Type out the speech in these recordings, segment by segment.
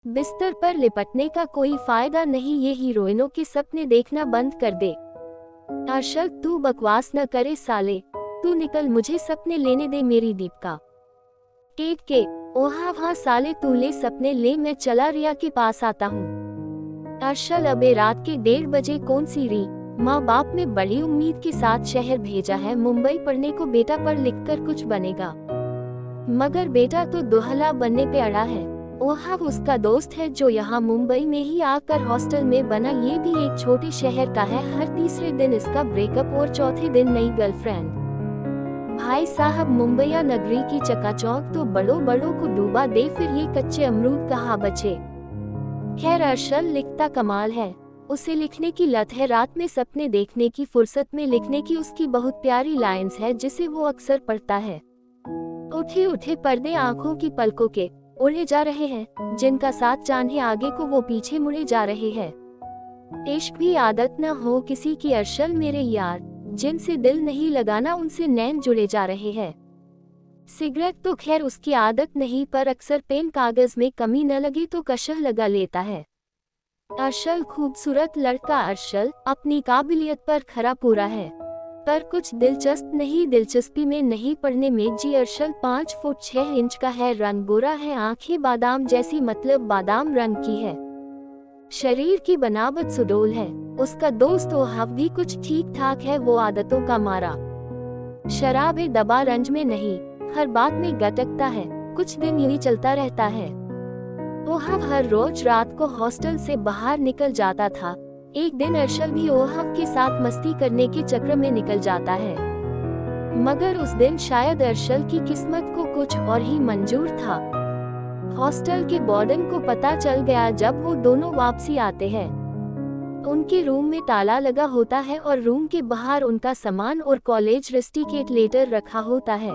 बिस्तर पर लिपटने का कोई फायदा नहीं, ये हीरोइनों के सपने देखना बंद कर दे। अर्शल तू बकवास न करे साले, तू निकल, मुझे सपने लेने दे मेरी दीपिका। केट के ओहा वहाँ साले तू ले सपने ले, मैं चला रिया के पास आता हूँ। अर्शल अबे रात के 1:30 बजे कौन सी री माँ बाप में बड़ी उम्मीद के साथ शहर भेजा है मुंबई पढ़ने को, बेटा पढ़ लिख कर कुछ बनेगा, मगर बेटा तो दुहला बनने पे अड़ा है। ओहा उसका दोस्त है जो यहाँ मुंबई में ही आकर हॉस्टल में बना, ये भी एक छोटे शहर का है। हर तीसरे दिन इसका ब्रेकअप और चौथे दिन नई गर्लफ्रेंड। भाई साहब मुंबईया नगरी की चकाचौंध तो बड़ों बड़ों को डूबा दे, फिर ये कच्चे अमरूद कहाँ बचे। खैर अर्शल लिखता कमाल है, उसे लिखने की लत है, रात में सपने देखने की फुर्सत में लिखने की उसकी बहुत प्यारी लाइंस है जिसे वो अक्सर पढ़ता है। उठे उठे पर्दे आंखों की पलकों के उड़े जा रहे हैं, जिनका साथ चाहे आगे को वो पीछे मुड़े जा रहे हैं। इश्क भी आदत न हो किसी की अर्शल मेरे यार, जिनसे दिल नहीं लगाना उनसे नैन जुड़े जा रहे हैं। सिगरेट तो खैर उसकी आदत नहीं, पर अक्सर पेन कागज में कमी न लगे तो कशह लगा लेता है। अर्शल खूबसूरत लड़का, अर्शल अपनी काबिलियत पर खरा पूरा है, पर कुछ दिलचस्प नहीं, दिलचस्पी में नहीं पढ़ने में जी। अर्शल 5 फुट 6 इंच का है, रंग गोरा है, आंखें बादाम जैसी मतलब बादाम रंग की है, शरीर की बनावट सुडौल है। उसका दोस्त ओहाव भी कुछ ठीक ठाक है, वो आदतों का मारा शराबे दबा रंज में नहीं, हर बात में गटकता है, कुछ दिन यूं ही चलता रहता है। ओहाव हर रोज रात को हॉस्टल से बाहर निकल जाता था, एक दिन अर्शल भी ओहाव के साथ मस्ती करने के चक्र में निकल जाता है, मगर उस दिन शायद अर्शल की किस्मत को कुछ और ही मंजूर था। हॉस्टल के वार्डन को पता चल गया जब वो दोनों वापसी आते हैं। उनके रूम में ताला लगा होता है और रूम के बाहर उनका सामान और कॉलेज रस्टिकेट लेटर रखा होता है।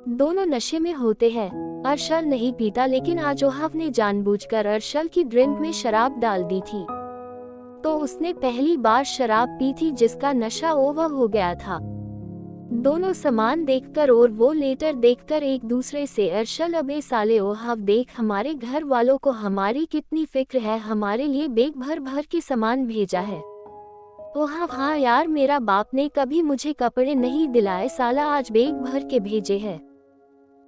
दोनों नशे में होते हैं। अर्शल नहीं पीता, लेकिन आज ओहाव ने जानबूझकर अर्शल की ड्रिंक में शराब डाल दी थी, तो उसने पहली बार शराब पी थी जिसका नशा ओवर हो गया था। दोनों सामान देखकर और वो लेटर देखकर एक दूसरे से, अर्शल अबे साले ओहाव देख हमारे घर वालों को हमारी कितनी फिक्र है, हमारे लिए बैग भर भर के सामान भेजा है। ओहाव हाँ यार, मेरा बाप ने कभी मुझे कपड़े नहीं दिलाए साला, आज बैग भर के भेजे हैं।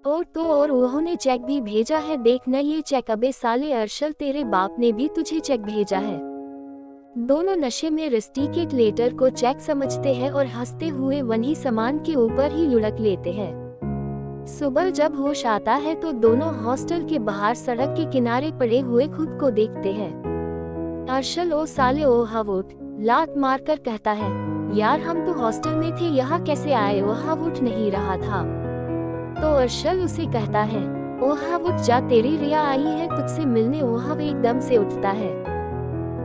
और उन्होंने चेक भी भेजा है, देखना ये चेक। अबे साले अर्शल तेरे बाप ने भी तुझे चेक भेजा है। दोनों नशे में रस्टिकेट लेटर को चेक समझते हैं और हंसते हुए वही सामान के ऊपर ही लुढ़क लेते हैं। सुबह जब होश आता है तो दोनों हॉस्टल के बाहर सड़क के किनारे पड़े हुए खुद को देखते हैं। अर्शल ओ साले ओहाव उठ, लात मारकर कहता है, यार हम तो हॉस्टल में थे, यहाँ कैसे आए। ओहाव उठ नहीं रहा था तो अर्शल उसे कहता है, ओहाव उठ जा, तेरी रिया आई है तुझसे मिलने। ओहाव एकदम से उठता है,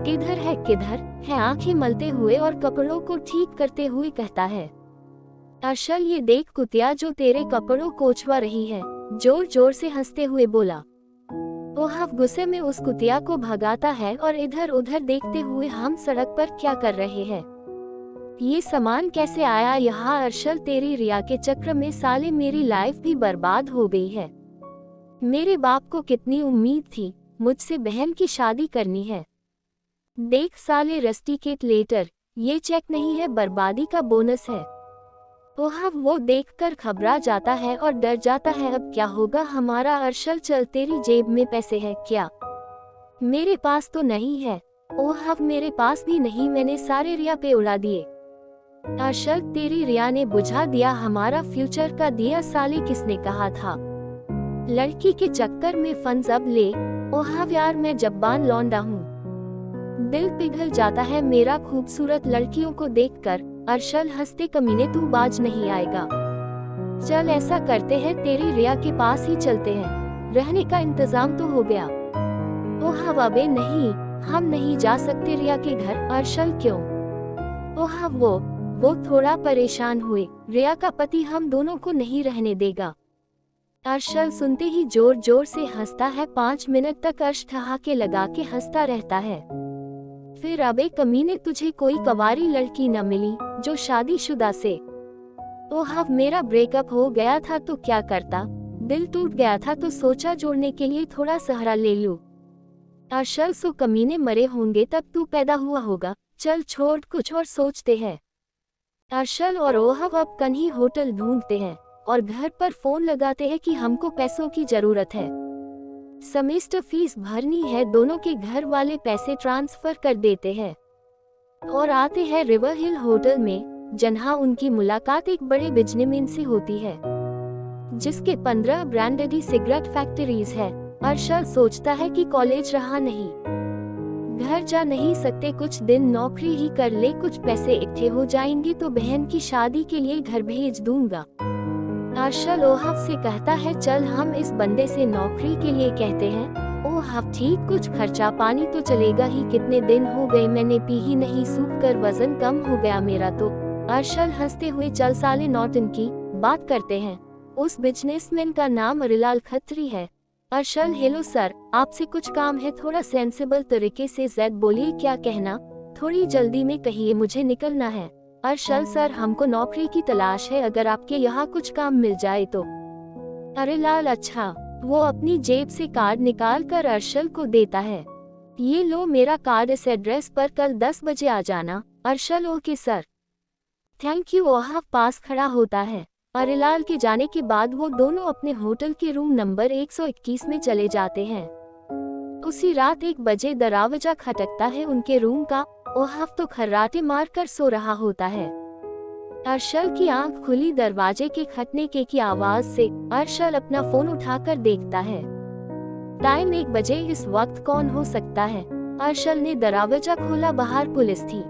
किधर है, आंखें मलते हुए और कपड़ों को ठीक करते हुए कहता है। अर्शल ये देख कुतिया जो तेरे कपड़ों को उछवा रही है, जोर जोर से हंसते हुए बोला। ओहाव गुस्से में उस कुतिया को भगाता है और इधर उधर देखते हुए, हम सड़क पर क्या कर रहे हैं, ये सामान कैसे आया यहाँ। अर्शल तेरी रिया के चक्र में साले मेरी लाइफ भी बर्बाद हो गई है। मेरे बाप को कितनी उम्मीद थी, मुझसे बहन की शादी करनी है। देख साले रस्टिकेट लेटर, ये चेक नहीं है, बर्बादी का बोनस है। ओहाव वो देखकर घबरा जाता है और डर जाता है, अब क्या होगा हमारा। अर्शल चल, तेरी जेब में पैसे है क्या। मेरे पास तो नहीं है। ओहाव मेरे पास भी नहीं, मैंने सारे रिया पे उड़ा दिए। अर्शल तेरी रिया ने बुझा दिया, हमारा फ्यूचर का दिया साले किसने कहा था, लड़की के चक्कर में फंस अब ले। ओहाव यार मैं जब्बान लौंडा हूँ, दिल पिघल जाता है मेरा खूबसूरत लड़कियों को देखकर। अर्शल हंसते, कमीने तू बाज नहीं आएगा, चल ऐसा करते हैं तेरी रिया के पास ही चलते हैं, रहने का इंतजाम तो हो गया। ओहाव अबे नहीं, हम नहीं जा सकते रिया के घर। अर्शल क्यों। ओहाव वो थोड़ा परेशान हुए, रिया का पति हम दोनों को नहीं रहने देगा। अर्शल सुनते ही जोर जोर से हंसता है, 5 मिनट तक अर्श ठहाके लगा के हंसता रहता है। फिर अबे कमीने तुझे कोई कवारी लड़की न मिली जो शादीशुदा से। ओहाव मेरा ब्रेकअप हो गया था तो क्या करता, दिल टूट गया था तो सोचा जोड़ने के लिए थोड़ा सहारा ले लूं। अर्शल सो कमीने मरे होंगे तब तू पैदा हुआ होगा, चल छोड़ कुछ और सोचते हैं। अर्शल और ओहव अब कहीं होटल ढूंढते हैं और घर पर फोन लगाते हैं कि हमको पैसों की जरूरत है, सेमेस्टर फीस भरनी है। दोनों के घर वाले पैसे ट्रांसफर कर देते हैं और आते हैं रिवर हिल होटल में, जहां उनकी मुलाकात एक बड़े बिजनेसमैन से होती है जिसके 15 ब्रांडेड सिगरेट फैक्ट्रीज है। अर्शल सोचता है कि कॉलेज रहा नहीं, घर जा नहीं सकते, कुछ दिन नौकरी ही कर ले, कुछ पैसे इकट्ठे हो जाएंगे तो बहन की शादी के लिए घर भेज दूंगा। अर्शल ओहव से कहता है चल हम इस बंदे से नौकरी के लिए कहते हैं। ओहव ठीक, कुछ खर्चा पानी तो चलेगा ही, कितने दिन हो गए मैंने पी ही नहीं, सूख कर वजन कम हो गया मेरा तो। अर्शल हंसते हुए चल साले नौटंकी बात करते हैं। उस बिजनेसमैन का नाम अरिलाल खत्री है। अर्शल हेलो सर, आपसे कुछ काम है, थोड़ा सेंसिबल तरीके से जैद बोलिए क्या कहना, थोड़ी जल्दी में कहिए मुझे निकलना है। अर्शल सर हमको नौकरी की तलाश है, अगर आपके यहाँ कुछ काम मिल जाए तो। अरिलाल अच्छा, वो अपनी जेब से कार्ड निकाल कर अर्शल को देता है, ये लो मेरा कार्ड, इस एड्रेस पर कल 10 बजे आ जाना। अर्शल ओके सर, थैंक यू। ओहव पास खड़ा होता है। अरिलाल के जाने के बाद वो दोनों अपने होटल के रूम नंबर 121 में चले जाते हैं। उसी रात 1 बजे दरवाजा खटकता है उनके रूम का। ओहव तो खर्राटे मारकर सो रहा होता है। अर्शल की आंख खुली दरवाजे के खटने की आवाज से। अर्शल अपना फोन उठाकर देखता है, टाइम 1 बजे, इस वक्त कौन हो सकता है। अर्शल ने दरवाजा खोला, बाहर पुलिस थी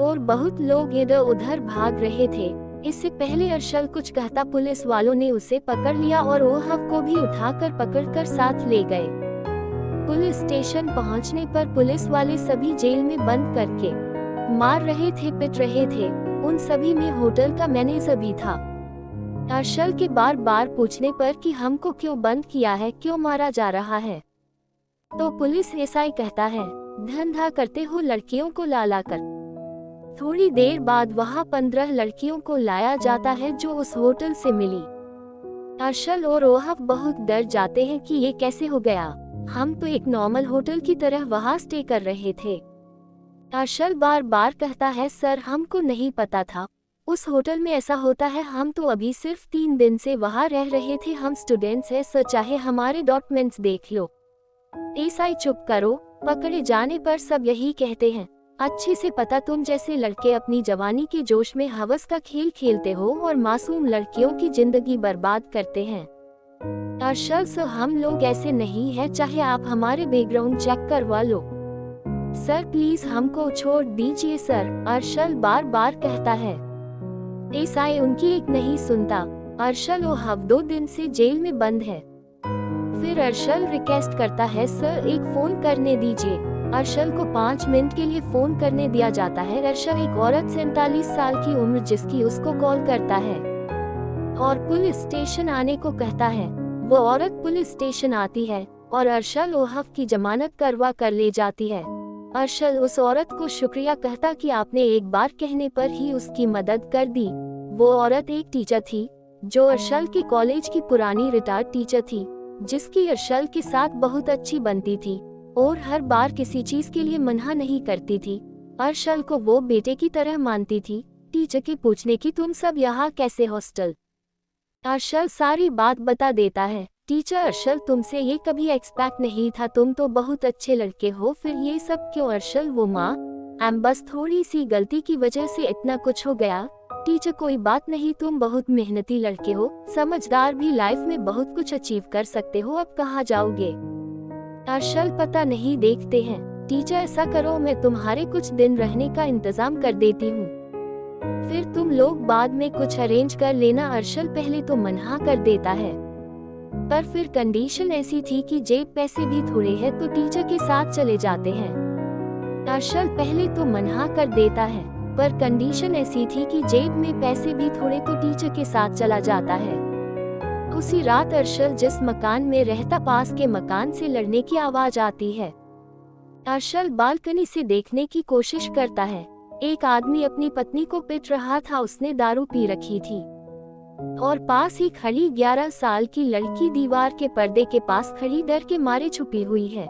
और बहुत लोग इधर उधर भाग रहे थे। इससे पहले अर्शल कुछ कहता पुलिस वालों ने उसे पकड़ लिया और ओहव को भी उठाकर पकड़कर साथ ले गए। पुलिस स्टेशन पहुंचने पर पुलिस वाले सभी जेल में बंद करके मार रहे थे, पिट रहे थे। उन सभी में होटल का मैनेजर भी था। अर्शल के बार बार पूछने पर कि हमको क्यों बंद किया है, क्यों मारा जा रहा है, तो पुलिस एसआई कहता है धंधा करते हो लड़कियों को ला ला कर। थोड़ी देर बाद वहां 15 लड़कियों को लाया जाता है जो उस होटल से मिली। अर्शल और ओहव बहुत डर जाते हैं कि ये कैसे हो गया, हम तो एक नॉर्मल होटल की तरह वहां स्टे कर रहे थे। अर्शल बार बार कहता है सर हमको नहीं पता था, उस होटल में ऐसा होता है, हम तो अभी सिर्फ 3 दिन से वहां रह रहे थे, हम स्टूडेंट्स हैं सर, चाहे हमारे डॉक्यूमेंट्स देख लो। एसआई चुप करो, पकड़े जाने पर सब यही कहते हैं, अच्छे से पता तुम जैसे लड़के अपनी जवानी के जोश में हवस का खेल खेलते हो और मासूम लड़कियों की जिंदगी बर्बाद करते हैं। अर्शल सर हम लोग ऐसे नहीं है, चाहे आप हमारे बैकग्राउंड चेक करवा लो। सर प्लीज हमको छोड़ दीजिए सर, अर्शल बार बार कहता है। एसआई उनकी एक नहीं सुनता। अर्शल ओहव 2 दिन से जेल में बंद है। फिर अर्शल रिक्वेस्ट करता है सर एक फोन करने दीजिए। अर्शल को 5 मिनट के लिए फोन करने दिया जाता है। अर्शल एक औरत 47 साल की उम्र जिसकी उसको कॉल करता है और पुलिस स्टेशन आने को कहता है। वो औरत पुलिस स्टेशन आती है और अर्शल ओहव की जमानत करवा कर ले जाती है। अर्शल उस औरत को शुक्रिया कहता कि आपने एक बार कहने पर ही उसकी मदद कर दी। वो औरत एक टीचर थी जो अर्शल के कॉलेज की पुरानी रिटायर्ड टीचर थी, जिसकी अर्शल के साथ बहुत अच्छी बनती थी और हर बार किसी चीज के लिए मना नहीं करती थी। अर्शल को वो बेटे की तरह मानती थी। टीचर के पूछने की तुम सब यहाँ कैसे हॉस्टल, अर्शल सारी बात बता देता है। टीचर अर्शल तुमसे ये कभी एक्सपेक्ट नहीं था, तुम तो बहुत अच्छे लड़के हो, फिर ये सब क्यों। अर्शल वो माँ बस थोड़ी सी गलती की वजह से इतना कुछ हो गया। टीचर कोई बात नहीं, तुम बहुत मेहनती लड़के हो, समझदार भी, लाइफ में बहुत कुछ अचीव कर सकते हो, अब कहाँ जाओगे। अर्शल पता नहीं देखते हैं। टीचर ऐसा करो मैं तुम्हारे कुछ दिन रहने का इंतजाम कर देती हूँ, फिर तुम लोग बाद में कुछ अरेंज कर लेना। अर्शल पहले तो मना कर देता है पर फिर कंडीशन ऐसी थी कि जेब पैसे भी थोड़े हैं तो टीचर के साथ चले जाते हैं। अर्शल पहले तो मना कर देता है पर कंडीशन ऐसी थी कि जेब में पैसे भी थोड़े तो टीचर के साथ चला जाता है। उसी रात अर्शल जिस मकान में रहता पास के मकान से लड़ने की आवाज आती है। अर्शल बालकनी से देखने की कोशिश करता है। एक आदमी अपनी पत्नी को पिट रहा था, उसने दारू पी रखी थी और पास ही खड़ी 11 साल की लड़की दीवार के पर्दे के पास खड़ी डर के मारे छुपी हुई है।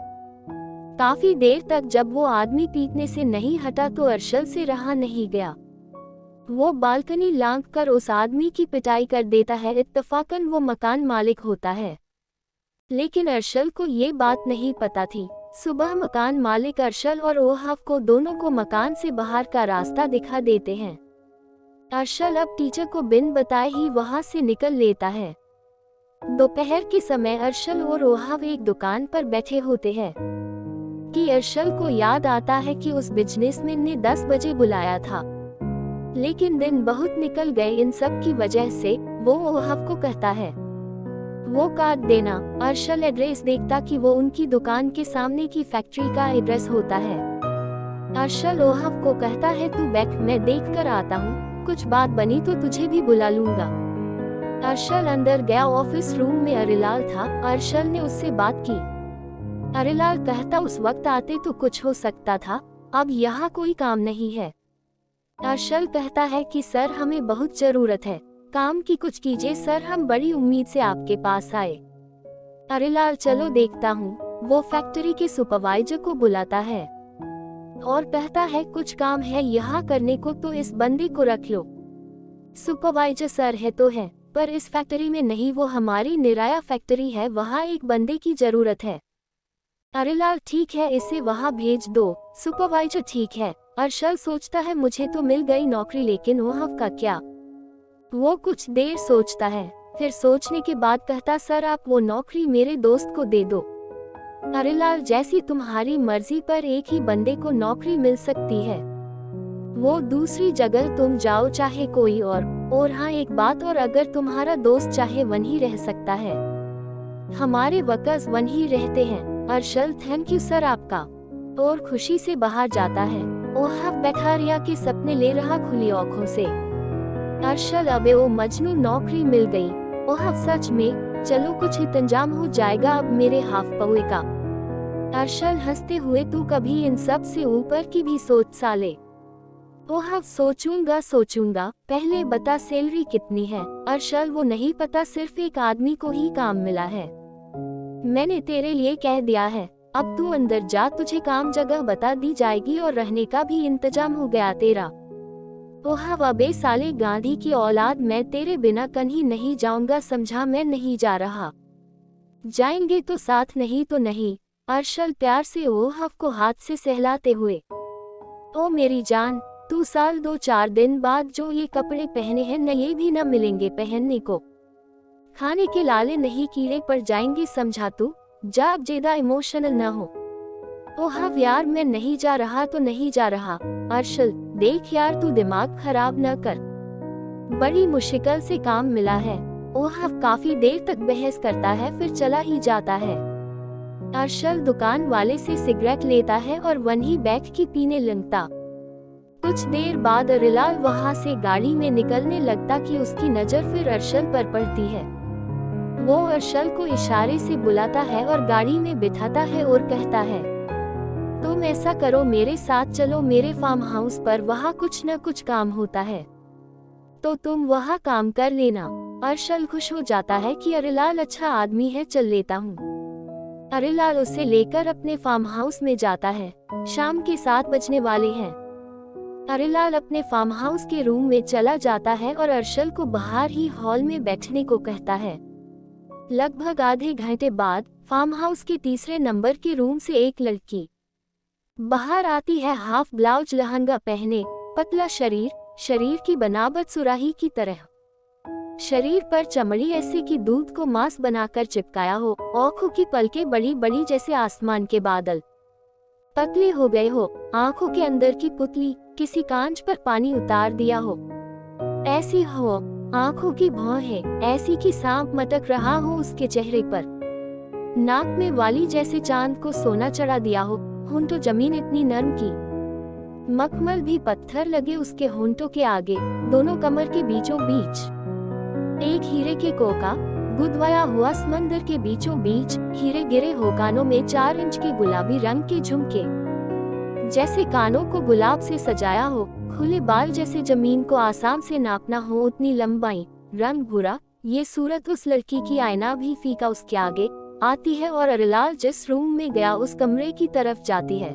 काफी देर तक जब वो आदमी पीटने से नहीं हटा तो अर्शल से रहा नहीं गया। वो बालकनी लांघ कर उस आदमी की पिटाई कर देता है। इत्तफाकन वो मकान मालिक होता है, लेकिन अर्शल को ये बात नहीं पता थी। सुबह मकान मालिक अर्शल और ओहाफ को दोनों को मकान से बाहर का रास्ता दिखा देते हैं। अर्शल अब टीचर को बिन बताए ही वहां से निकल लेता है। दोपहर के समय अर्शल और ओहाफ एक दुकान पर बैठे होते हैं कि अर्शल को याद आता है कि उस बिजनेसमैन ने 10 बजे बुलाया था, लेकिन दिन बहुत निकल गए। इन सब की वजह से वो ओहाफ को कहता है वो काट देना। अर्शल एड्रेस देखता कि वो उनकी दुकान के सामने की फैक्ट्री का एड्रेस होता है। अर्शल ओहाफ को कहता है तू बैठ, मैं देख कर आता हूँ, कुछ बात बनी तो तुझे भी बुला लूंगा। अर्शल अंदर गया। ऑफिस रूम में अरिलाल था। अर्शल ने उससे बात की। अरिलाल कहता उस वक्त आते तो कुछ हो सकता था, अब यहाँ कोई काम नहीं है। अर्शल कहता है कि सर हमें बहुत जरूरत है काम की, कुछ कीजिए सर, हम बड़ी उम्मीद से आपके पास आए। अरिलाल चलो देखता हूँ। वो फैक्ट्री के सुपरवाइजर को बुलाता है और कहता है कुछ काम है यहाँ करने को, तो इस बंदे को रख लो। सुपरवाइजर सर है तो है, पर इस फैक्ट्री में नहीं, वो हमारी निराया फैक्ट्री है, वहाँ एक बंदे की जरूरत है। अरिलाल ठीक है, इसे वहाँ भेज दो। सुपरवाइजर ठीक है। अर्शल सोचता है मुझे तो मिल गई नौकरी, लेकिन ओहाफ का क्या? वो कुछ देर सोचता है, फिर सोचने के बाद कहता सर आप वो नौकरी मेरे दोस्त को दे दो। अरिलाल जैसी तुम्हारी मर्जी, पर एक ही बंदे को नौकरी मिल सकती है, वो दूसरी जगह तुम जाओ चाहे कोई और हाँ एक बात और, अगर तुम्हारा दोस्त चाहे वहीं रह सकता है, हमारे वर्कर्स वहीं रहते हैं। अर्शल थैंक यू सर आपका, और खुशी से बाहर जाता है। ओहाफ बैठा रिया के सपने ले रहा खुली आंखों से। अर्शल अबे ओ मजनू नौकरी मिल गई। ओहाफ सच में, चलो कुछ इंतजाम हो जाएगा अब मेरे हाफ पौए का। अर्शल हंसते हुए तू कभी इन सब से ऊपर की भी सोच साले। ओहाफ सोचूंगा, पहले बता सैलरी कितनी है। अर्शल वो नहीं पता, सिर्फ एक आदमी को ही काम मिला है, मैंने तेरे लिए कह दिया है, अब तू अंदर जा, तुझे काम जगह बता दी जाएगी और रहने का भी इंतजाम हो गया तेरा। ओहाफ अबे साले गांधी की औलाद, मैं तेरे बिना कहीं नहीं जाऊंगा, समझा? मैं नहीं जा रहा, जाएंगे तो साथ, नहीं तो नहीं। अर्शल प्यार से ओहाफ को हाथ से सहलाते हुए, ओ मेरी जान, तू साल 2-4 दिन बाद जो ये कपड़े पहने हैं न, ये भी न मिलेंगे पहनने को, खाने के लाले नहीं कीड़े पड़ जाएंगे, समझा? तू जा, अब ज्यादा इमोशनल न हो। ओहाफ यार मैं नहीं जा रहा तो नहीं जा रहा। अर्शल देख यार तू दिमाग खराब न कर, बड़ी मुश्किल से काम मिला है। ओहाफ काफी देर तक बहस करता है, फिर चला ही जाता है। अर्शल दुकान वाले से सिगरेट लेता है और वहीं बैठ के पीने लगता। कुछ देर बाद अरिलाल वहां से गाड़ी में निकलने लगता कि उसकी नजर फिर अर्शल पर पड़ती है। वो अर्शल को इशारे से बुलाता है और गाड़ी में बिठाता है और कहता है तुम ऐसा करो, मेरे साथ चलो मेरे फार्म हाउस पर, वहाँ कुछ न कुछ काम होता है, तो तुम वहाँ काम कर लेना। अर्शल खुश हो जाता है कि अरिलाल अच्छा आदमी है, चल लेता हूँ। अरिलाल उसे लेकर अपने फार्म हाउस में जाता है। शाम के 7 बजने वाले हैं। अरिलाल अपने फार्म हाउस के रूम में चला जाता है और अर्शल को बाहर ही हॉल में बैठने को कहता है। लगभग आधे घंटे बाद फार्म हाउस के तीसरे नंबर के रूम से एक लड़की बाहर आती है, हाफ ब्लाउज लहंगा पहने, पतला शरीर की बनावट सुराही की तरह, शरीर पर चमड़ी ऐसे कि दूध को मांस बनाकर चिपकाया हो, आंखों की पलकें बड़ी बड़ी जैसे आसमान के बादल, पतले हो गए हो, आंखों के अंदर की पुतली किसी कांच पर पानी उतार दिया हो, ऐसी हो, आंखों की भौं है ऐसी कि सांप मटक रहा हो उसके चेहरे पर, नाक में वाली जैसे चांद को सोना चढ़ा दिया हो, होंठों जमीन इतनी नरम की मखमल भी पत्थर लगे उसके होंठों के आगे, दोनों कमर के बीचों बीच एक हीरे के कोका गुदवाया हुआ, समंदर के बीचों बीच हीरे गिरे हो, कानों में 4 इंच के गुलाबी रंग के झुमके, जैसे कानों को गुलाब से सजाया हो, खुले बाल जैसे जमीन को आसाम से नापना हो उतनी लंबाई, रंग भूरा। ये सूरत उस लड़की की, आईना भी फीका उसके आगे, आती है और अरिलाल जिस रूम में गया उस कमरे की तरफ जाती है।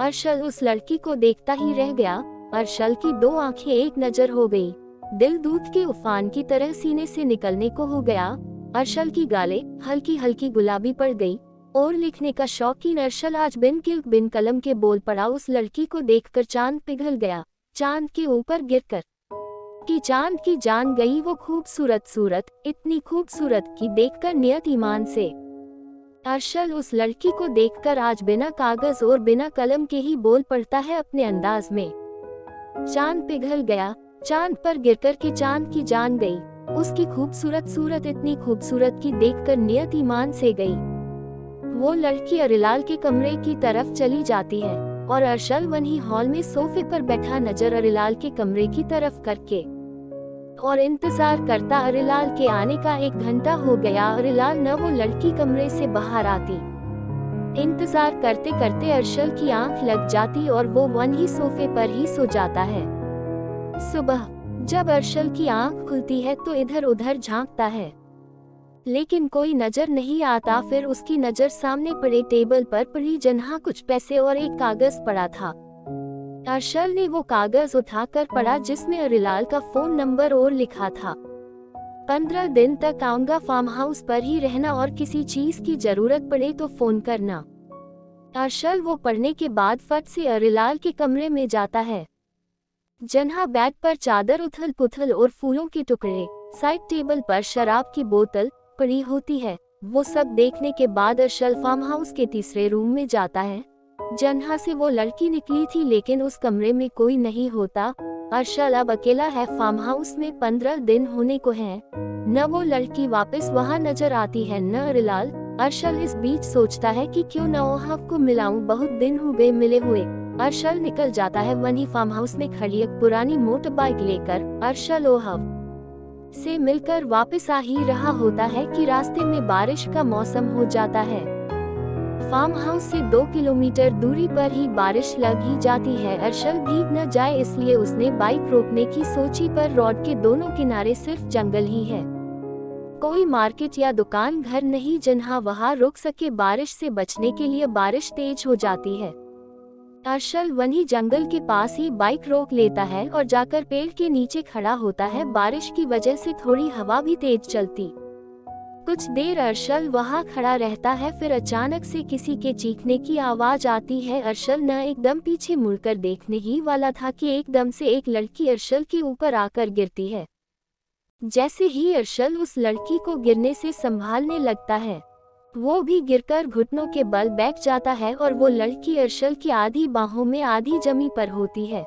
अर्शल उस लड़की को देखता ही रह गया। अर्शल की दो आंखें एक नजर हो गई। दिल दूध के उफान की तरह सीने से निकलने को हो गया। अर्शल की गालें हल्की हल्की गुलाबी पड़ गई और लिखने का शौकीन अर्शल आज बिन किल्क बिन कलम के बोल पड़ा। उस लड़की को देखकर चांद पिघल गया। चांद के ऊपर गिरकर कि चांद की जान गई वो खूबसूरत सूरत, इतनी खूबसूरत कि देखकर नियत ईमान से। अर्शल उस लड़की को देखकर आज बिना कागज और बिना कलम के ही बोल पड़ता है अपने अंदाज में। चांद पिघल गया, चांद पर गिरकर के चांद की जान गई। उसकी खूबसूरत सूरत इतनी खूबसूरत कि देखकर नियत ईमान से गई। वो लड़की अरिलाल के कमरे की तरफ चली जाती है और अर्शल वहीं हॉल में सोफे पर बैठा नजर अरिलाल के कमरे की तरफ करके और इंतजार करता। अरिलाल के आने का 1 घंटा हो गया। अरिलाल न वो लड़की कमरे से बाहर आती। इंतजार करते करते अर्शल की आंख लग जाती और वो वहीं सोफे पर ही सो जाता है। सुबह जब अर्शल की आंख खुलती है तो इधर उधर झांकता है लेकिन कोई नजर नहीं आता। फिर उसकी नजर सामने पड़े टेबल पर पड़ी जहाँ कुछ पैसे और एक कागज पड़ा था। अर्शल ने वो कागज उठाकर पढ़ा जिसमें अरिलाल का फोन नंबर और लिखा था। 15 दिन तक आऊंगा, फार्म हाउस पर ही रहना और किसी चीज की जरूरत पड़े तो फोन करना। अर्शल वो पढ़ने के बाद फट से अरिलाल के कमरे में जाता है जहाँ बेड पर चादर उथल पुथल और फूलों के टुकड़े, साइड टेबल पर शराब की बोतल पड़ी होती है। वो सब देखने के बाद अर्शल फार्म हाउस के तीसरे रूम में जाता है जहाँ से वो लड़की निकली थी, लेकिन उस कमरे में कोई नहीं होता। अर्शल अब अकेला है। फार्म हाउस में 15 दिन होने को हैं। न वो लड़की वापस वहाँ नजर आती है न अरिलाल। अर्शल इस बीच सोचता है कि क्यों न ओहाव को मिलाऊं, बहुत दिन हो गए मिले हुए। अर्शल निकल जाता है। वहीं फार्म हाउस में खड़ी एक पुरानी मोटर बाइक लेकर अर्शल ओहाव से मिलकर वापस आ ही रहा होता है कि रास्ते में बारिश का मौसम हो जाता है। फार्म हाउस से 2 किलोमीटर दूरी पर ही बारिश लग ही जाती है। अर्शल भीग न जाए इसलिए उसने बाइक रोकने की सोची, पर रोड के दोनों किनारे सिर्फ जंगल ही है। कोई मार्केट या दुकान घर नहीं जहाँ वहाँ रुक सके। बारिश से बचने के लिए बारिश तेज हो जाती है। अर्शल वहीं जंगल के पास ही बाइक रोक लेता है और जाकर पेड़ के नीचे खड़ा होता है। बारिश की वजह से थोड़ी हवा भी तेज चलती। कुछ देर अर्शल वहाँ खड़ा रहता है, फिर अचानक से किसी के चीखने की आवाज आती है। अर्शल न एकदम पीछे मुड़कर देखने ही वाला था कि एकदम से एक लड़की अर्शल के ऊपर आकर गिरती है। जैसे ही अर्शल उस लड़की को गिरने से संभालने लगता है, वो भी गिरकर घुटनों के बल बैठ जाता है और वो लड़की अर्शल की आधी बाहों में आधी जमी पर होती है।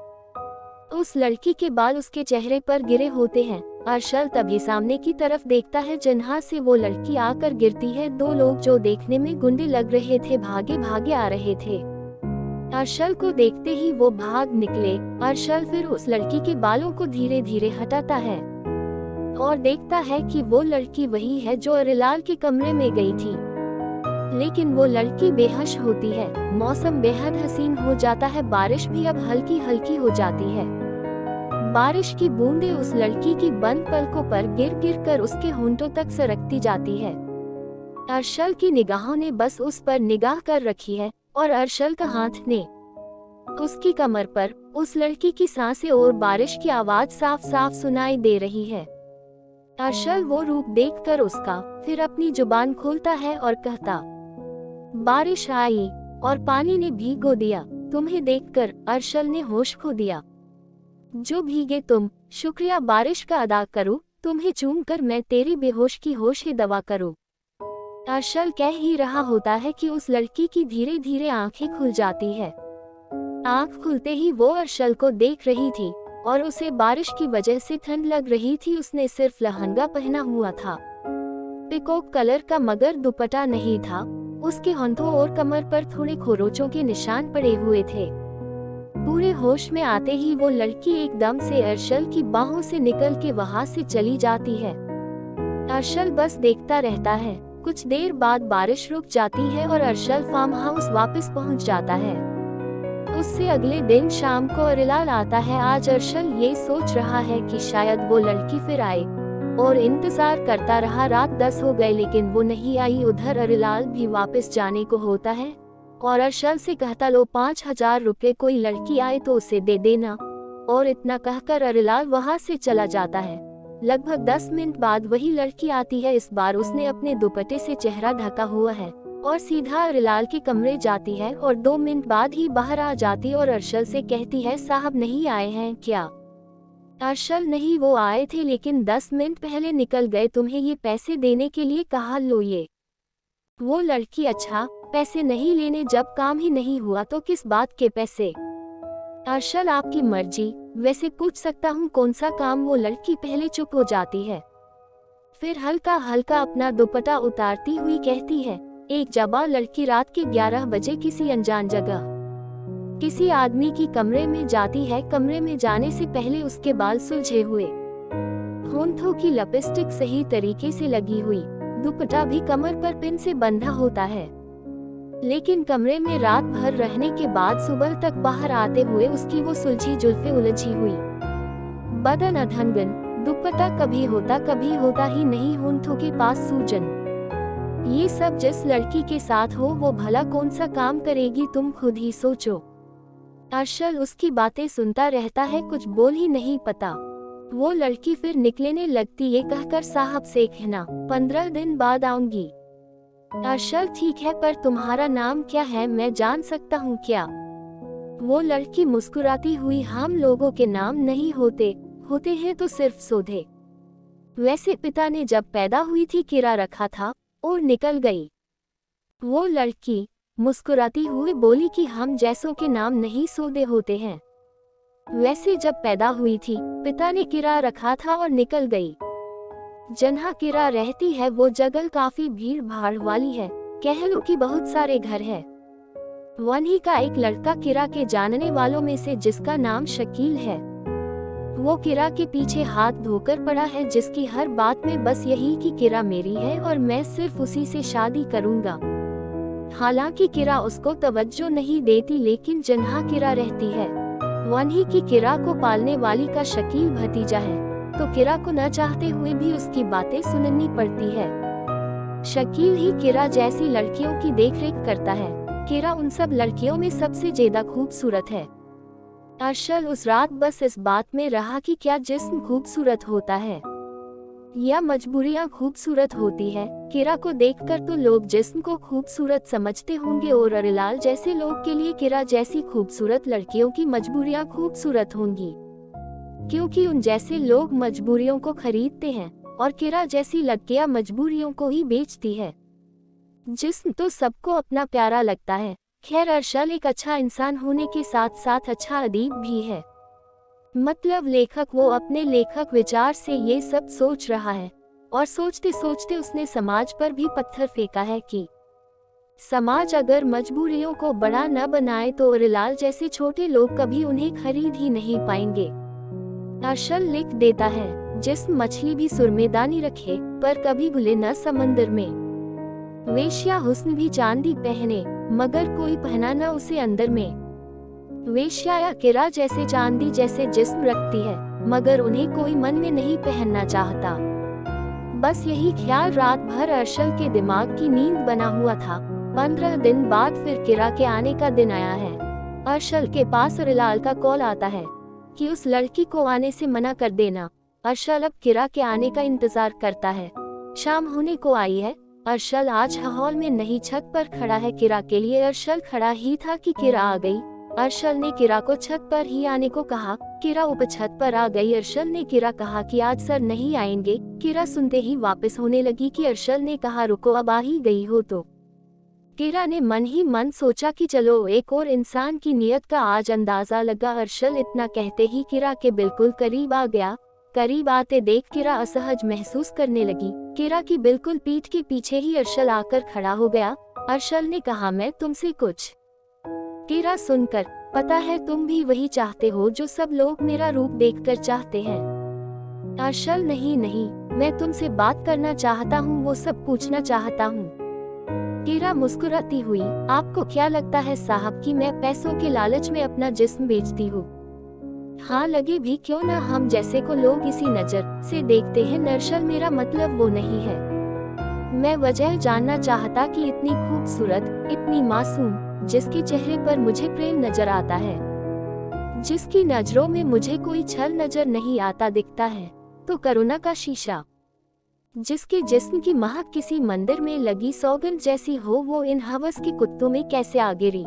उस लड़की के बाल उसके चेहरे पर गिरे होते हैं। अर्शल तभी सामने की तरफ देखता है जहाँ से वो लड़की आकर गिरती है। 2 लोग जो देखने में गुंडे लग रहे थे भागे भागे आ रहे थे। अर्शल को देखते ही वो भाग निकले। अर्शल फिर उस लड़की के बालों को धीरे धीरे हटाता है और देखता है कि वो लड़की वही है जो अरिलाल के कमरे में गई थी, लेकिन वो लड़की बेहोश होती है। मौसम बेहद हसीन हो जाता है। बारिश भी अब हल्की हल्की हो जाती है। बारिश की बूंदें उस लड़की की बंद पलकों पर गिर गिर कर उसके होंठों तक सरकती जाती है। अर्शल की निगाहों ने बस उस पर निगाह कर रखी है और अर्शल का हाथ ने उसकी कमर पर। उस लड़की की सांसें और बारिश की आवाज साफ साफ सुनाई दे रही है। अर्शल वो रूप देखकर उसका फिर अपनी जुबान खोलता है और कहता, बारिश आई और पानी ने भीगो दिया तुम्हें देखकर। अर्शल ने होश खो दिया। जो भीगे तुम, शुक्रिया बारिश का अदा करो। तुम्हें चूमकर मैं तेरी बेहोश की होश ही दवा करूं। अर्शल कह ही रहा होता है कि उस लड़की की धीरे धीरे आंखें खुल जाती है। आंख खुलते ही वो अर्शल को देख रही थी और उसे बारिश की वजह से ठंड लग रही थी। उसने सिर्फ लहंगा पहना हुआ था, पिकॉक कलर का, मगर दुपट्टा नहीं था। उसके होंठों और कमर पर थोड़े खरोंचों के निशान पड़े हुए थे। पूरे होश में आते ही वो लड़की एकदम से अर्शल की बाहों से निकल के वहां से चली जाती है। अर्शल बस देखता रहता है। कुछ देर बाद बारिश रुक जाती है और अर्शल फार्म हाउस वापस पहुंच जाता है। उससे अगले दिन शाम को अरिलाल आता है। आज अर्शल ये सोच रहा है कि शायद वो लड़की फिर आए। और इंतजार करता रहा। रात 10 हो गए लेकिन वो नहीं आई। उधर अरिलाल भी वापस जाने को होता है और अर्शल से कहता, लो 5,000 रुपये, कोई लड़की आए तो उसे दे देना। और इतना कहकर अरिलाल वहां से चला जाता है। लगभग 10 मिनट बाद वही लड़की आती है। इस बार उसने अपने दुपट्टे से चेहरा ढका हुआ है और सीधा अरिलाल के कमरे जाती है और 2 मिनट बाद ही बाहर आ जाती और अर्शल से कहती है, साहब नहीं आए हैं क्या? अर्शल, नहीं, वो आए थे लेकिन 10 मिनट पहले निकल गए। तुम्हें ये पैसे देने के लिए कहा, लो ये। वो लड़की, अच्छा, पैसे नहीं लेने? जब काम ही नहीं हुआ तो किस बात के पैसे? अर्शल, आपकी मर्जी, वैसे पूछ सकता हूँ कौन सा काम? वो लड़की पहले चुप हो जाती है, फिर हल्का हल्का अपना दुपट्टा उतारती हुई कहती है, एक जबा लड़की रात के 11 बजे किसी अनजान जगह किसी आदमी की कमरे में जाती है। कमरे में जाने से पहले उसके बाल सुलझे हुए, होंठों की लिपस्टिक सही तरीके से लगी हुई, दुपट्टा भी कमर पर पिन से बंधा होता है। लेकिन कमरे में रात भर रहने के बाद सुबह तक बाहर आते हुए उसकी वो सुलझी जुल्फें उलझी हुई, बदन अधंगन, दुपट्टा कभी होता ही नहीं, होंठों के पास सूजन। ये सब जिस लड़की के साथ हो वो भला कौन सा काम करेगी, तुम खुद ही सोचो। अर्शल उसकी बातें सुनता रहता है, कुछ बोल ही नहीं पता। वो लड़की फिर निकलने लगती, ये कहकर, साहब से कहना 15 दिन बाद आऊंगी। अर्शल, ठीक है, पर तुम्हारा नाम क्या है, मैं जान सकता हूँ क्या? वो लड़की मुस्कुराती हुई, हम लोगों के नाम नहीं होते हैं तो सिर्फ सोधे। वैसे पिता ने जब पैदा हुई थी किरा रखा था और निकल गई। वो लड़की मुस्कुराती हुई बोली कि हम जैसों के नाम नहीं सोधे होते हैं। वैसे जब पैदा हुई थी पिता ने किरा रखा था और निकल गई। जहाँ किरा रहती है वो जगह काफी भीड़ भाड़ वाली है, कह लो कि बहुत सारे घर है। वहीं का एक लड़का किरा के जानने वालों में से जिसका नाम शकील है, वो किरा के पीछे हाथ धोकर पड़ा है, जिसकी हर बात में बस यही कि किरा मेरी है और मैं सिर्फ उसी से शादी करूंगा। हालांकि किरा उसको तवज्जो नहीं देती, लेकिन जहाँ किरा रहती है वहीं की किरा को पालने वाली का शकील भतीजा है, तो किरा को न चाहते हुए भी उसकी बातें सुननी पड़ती है। शकील ही किरा जैसी लड़कियों की देखरेख करता है। किरा उन सब लड़कियों में सबसे ज्यादा खूबसूरत है। अर्शल उस रात बस इस बात में रहा कि क्या जिस्म खूबसूरत होता है या मजबूरियां खूबसूरत होती है। किरा को देखकर तो लोग जिस्म को खूबसूरत समझते होंगे और अरिलाल जैसे लोग के लिए किरा जैसी खूबसूरत लड़कियों की मजबूरियां खूबसूरत होंगी, क्योंकि उन जैसे लोग मजबूरियों को खरीदते हैं और किरा जैसी लड़कियां मजबूरियों को ही बेचती है। जिस्म तो सबको अपना प्यारा लगता है। खैर, अर्शल एक अच्छा इंसान होने के साथ साथ अच्छा अदीब भी है। मतलब लेखक, वो अपने लेखक विचार से ये सब सोच रहा है और सोचते सोचते उसने समाज पर भी पत्थर फेंका है कि समाज अगर मजबूरियों को बड़ा न बनाए तो अरिलाल जैसे छोटे लोग कभी उन्हें खरीद ही नहीं पाएंगे। अर्शल लिख देता है, जिस्म मछली भी सुरमेदानी रखे पर कभी घुले न समंदर में। वेश्या हुस्न भी चांदी पहने मगर कोई पहना न उसे अंदर में। वेश्या या किरा जैसे चांदी जैसे जिस्म रखती है मगर उन्हें कोई मन में नहीं पहनना चाहता। बस यही ख्याल रात भर अर्शल के दिमाग की नींद बना हुआ था। 15 दिन बाद फिर किरा के आने का दिन आया है। अर्शल के पास अरिलाल का कॉल आता है कि उस लड़की को आने से मना कर देना। अर्शल अब किरा के आने का इंतजार करता है। शाम होने को आई है। अर्शल आज हॉल में नहीं, छत पर खड़ा है। किरा के लिए अर्शल खड़ा ही था कि किरा आ गई। अर्शल ने किरा को छत पर ही आने को कहा। किरा ऊपर छत पर आ गई। अर्शल ने किरा कहा कि आज सर नहीं आएंगे। किरा सुनते ही वापस होने लगी कि अर्शल ने कहा रुको, अब आ ही गई हो तो। किरा ने मन ही मन सोचा कि चलो एक और इंसान की नियत का आज अंदाजा लगा। अर्शल इतना कहते ही किरा के बिल्कुल करीब आ गया। करीब आते देख किरा असहज महसूस करने लगी। किरा की बिल्कुल पीठ के पीछे ही अर्शल आकर खड़ा हो गया। अर्शल ने कहा, मैं तुमसे कुछ। किरा सुनकर, पता है तुम भी वही चाहते हो जो सब लोग मेरा रूप देखकर चाहते हैं। अर्शल, नहीं, मैं तुमसे बात करना चाहता हूँ, वो सब पूछना चाहता हूँ। किरा मुस्कुराती हुई, आपको क्या लगता है साहब कि मैं पैसों के लालच में अपना जिस्म बेचती हूँ? हाँ लगे भी क्यों ना हम जैसे को लोग इसी नजर से देखते हैं। दरअसल मेरा मतलब वो नहीं है। मैं वजह जानना चाहता कि इतनी खूबसूरत, इतनी मासूम, जिसके चेहरे पर मुझे प्रेम नजर आता है, जिसकी नजरों में मुझे कोई छल नजर नहीं आता दिखता है, तो करुणा का शीशा, जिसके जिस्म की महक किसी मंदिर में लगी सौगंध जैसी हो, वो इन हवस के कुत्तों में कैसे आ गिरी।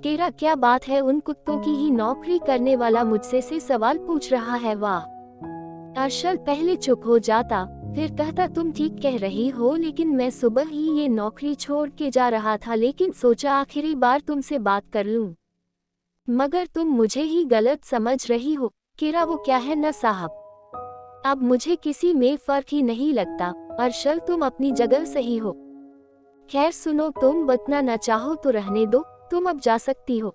केरा क्या बात है, उन कुत्तों की ही नौकरी करने वाला मुझसे से सवाल पूछ रहा है। वाह। अर्शल पहले चुप हो जाता, फिर कहता तुम ठीक कह रही हो, लेकिन मैं सुबह ही ये नौकरी छोड़ के जा रहा था, लेकिन सोचा आखिरी बार तुमसे बात कर लूं। मगर तुम मुझे ही गलत समझ रही हो। केरा वो क्या है न साहब, अब मुझे किसी में फर्क ही नहीं लगता। अर्शल तुम अपनी जगह सही हो। खैर सुनो, तुम बतना न चाहो तो रहने दो, तुम अब जा सकती हो।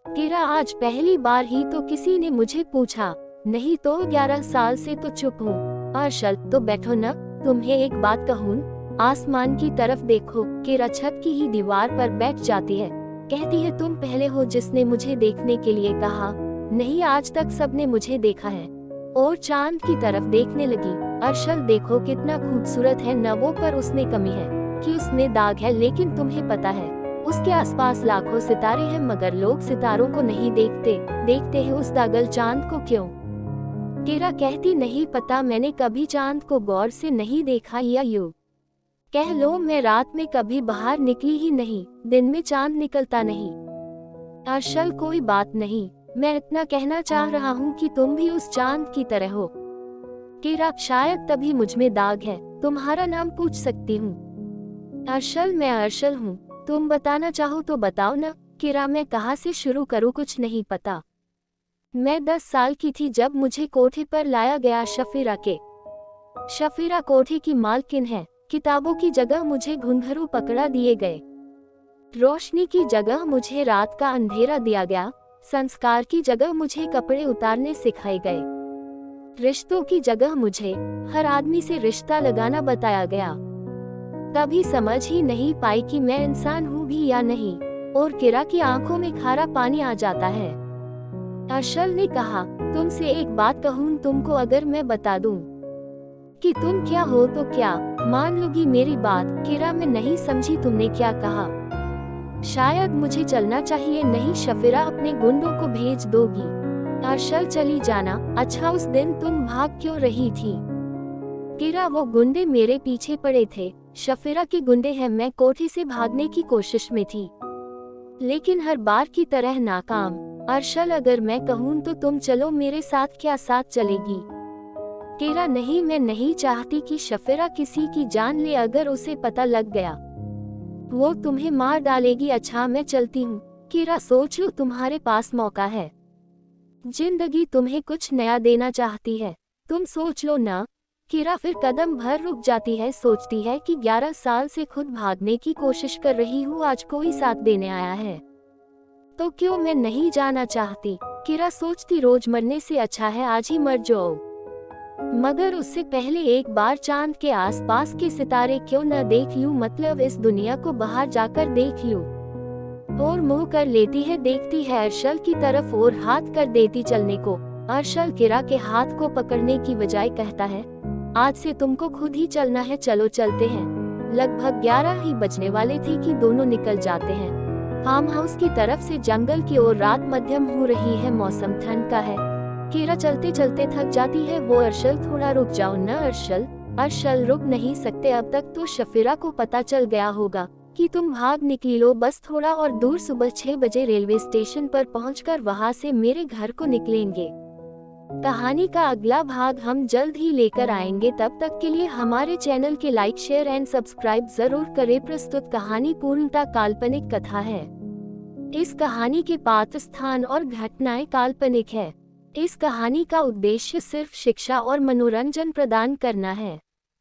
केरा आज पहली बार ही तो किसी ने मुझे पूछा, नहीं तो 11 साल से तो चुप हूँ। अर्शल तो बैठो न, तुम्हें एक बात कहूँ, आसमान की तरफ देखो। केरा छत की ही दीवार पर बैठ जाती है, कहती है तुम पहले हो जिसने मुझे देखने के लिए कहा। नहीं, आज तक सबने मुझे देखा है। और चांद की तरफ देखने लगी। अर्शल देखो कितना खूबसूरत है न वो, पर उसमें कमी है कि उसमें दाग है। लेकिन तुम्हें पता है उसके आसपास लाखों सितारे हैं, मगर लोग सितारों को नहीं देखते, देखते हैं उस दागल चांद को। क्यों? केरा कहती नहीं पता, मैंने कभी चांद को गौर से नहीं देखा, या यूं कह लो मैं रात में कभी बाहर निकली ही नहीं, दिन में चांद निकलता नहीं। अर्शल कोई बात नहीं, मैं इतना कहना चाह रहा हूँ कि तुम भी उस चांद की तरह हो। केरा शायद तभी मुझमें दाग है। तुम्हारा नाम पूछ सकती हूँ? अर्शल मैं अर्शल हूँ। तुम बताना चाहो तो बताओ न। केरा मैं कहाँ से शुरू करूँ, कुछ नहीं पता। मैं 10 साल की थी जब मुझे कोठे पर लाया गया शफीरा के। शफीरा कोठे की मालकिन है। किताबों की जगह मुझे घुंघरू पकड़ा दिए गए, रोशनी की जगह मुझे रात का अंधेरा दिया गया, संस्कार की जगह मुझे कपड़े उतारने सिखाए गए, रिश्तों की जगह मुझे हर आदमी से रिश्ता लगाना बताया गया। कभी समझ ही नहीं पाई कि मैं इंसान हूँ भी या नहीं। और केरा की आंखों में खारा पानी आ जाता है। अर्शल ने कहा, तुमसे एक बात कहूँ तुमको, अगर मैं बता दूं कि तुम क्या हो तो क्या मान लोगी मेरी बात? केरा मैं नहीं समझी, तुमने क्या कहा? शायद मुझे चलना चाहिए। नहीं शफीरा, अपने गुंडों को भेज दोगी? अर्शल चली जाना। अच्छा, उस दिन तुम भाग क्यों रही थी? केरा वो गुंडे मेरे पीछे पड़े थे। शफीरा के गुंडे हैं। मैं कोठे से भागने की कोशिश में थी, लेकिन हर बार की तरह नाकाम। अर्शल अगर मैं कहूँ तो तुम चलो मेरे साथ, क्या साथ चलेगी? केरा नहीं, मैं नहीं चाहती कि शफीरा किसी की जान ले, अगर उसे पता लग गया वो तुम्हें मार डालेगी। अच्छा मैं चलती हूँ। केरा सोच लो, तुम्हारे पास मौका है, जिंदगी तुम्हें कुछ नया देना चाहती है, तुम सोच लो ना। केरा फिर कदम भर रुक जाती है, सोचती है कि 11 साल से खुद भागने की कोशिश कर रही हूँ, आज कोई साथ देने आया है तो क्यों मैं नहीं जाना चाहती। केरा सोचती रोज मरने से अच्छा है आज ही मर जाओ, मगर उससे पहले एक बार चांद के आसपास के सितारे क्यों न देख लूं, मतलब इस दुनिया को बाहर जाकर देख लूं। और मुंह कर लेती है, देखती है अर्शल की तरफ और हाथ कर देती चलने को। अर्शल केरा के हाथ को पकड़ने की बजाय कहता है, आज से तुमको खुद ही चलना है, चलो चलते हैं। लगभग 11 ही बजने वाले थे कि दोनों निकल जाते हैं फार्म हाउस की तरफ से जंगल की ओर। रात मध्यम हो रही है, मौसम ठंड का है। केरा चलते चलते थक जाती है। वो अर्शल थोड़ा रुक जाओ न अर्शल। अर्शल रुक नहीं सकते, अब तक तो शफीरा को पता चल गया होगा कि तुम भाग निकली। लो बस थोड़ा और दूर, सुबह 6 बजे रेलवे स्टेशन पर पहुंचकर वहां से मेरे घर को निकलेंगे। कहानी का अगला भाग हम जल्द ही लेकर आएंगे, तब तक के लिए हमारे चैनल के लाइक शेयर एंड सब्सक्राइब जरूर करें। प्रस्तुत कहानी पूर्णतः काल्पनिक कथा है। इस कहानी के पात्र, स्थान और घटनाएं काल्पनिक है। इस कहानी का उद्देश्य सिर्फ शिक्षा और मनोरंजन प्रदान करना है।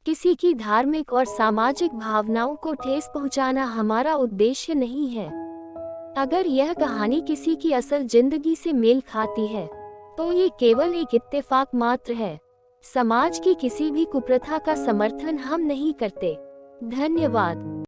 किसी की धार्मिक और सामाजिक भावनाओं को ठेस पहुंचाना हमारा उद्देश्य नहीं है। अगर यह कहानी किसी की असल जिंदगी से मेल खाती है तो ये केवल एक इत्तेफाक मात्र है। समाज की किसी भी कुप्रथा का समर्थन हम नहीं करते। धन्यवाद।